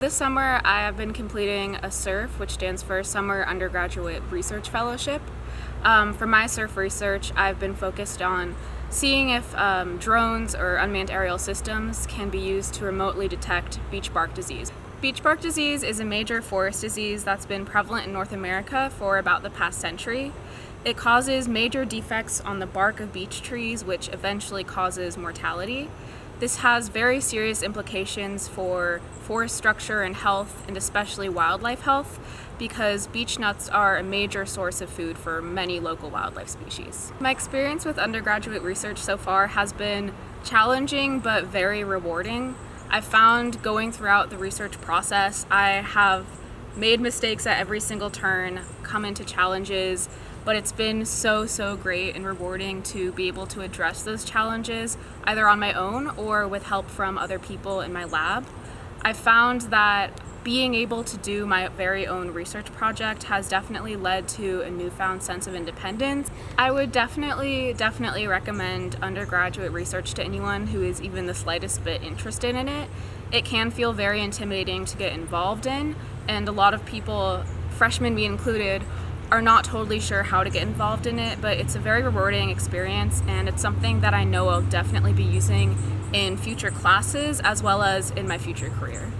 This summer I have been completing a SURF, which stands for Summer Undergraduate Research Fellowship. For my SURF research, I've been focused on seeing if drones or unmanned aerial systems can be used to remotely detect beech bark disease. Beech bark disease is a major forest disease that's been prevalent in North America for about the past century. It causes major defects on the bark of beech trees, which eventually causes mortality. This has very serious implications for forest structure and health, and especially wildlife health, because beech nuts are a major source of food for many local wildlife species. My experience with undergraduate research so far has been challenging but very rewarding. I found going throughout the research process, I have made mistakes at every single turn, come into challenges, but it's been so great and rewarding to be able to address those challenges either on my own or with help from other people in my lab. I found that being able to do my very own research project has definitely led to a newfound sense of independence. I would definitely recommend undergraduate research to anyone who is even the slightest bit interested in it. It can feel very intimidating to get involved in, and a lot of people, freshmen me included, are not totally sure how to get involved in it, but it's a very rewarding experience, and it's something that I know I'll definitely be using in future classes as well as in my future career.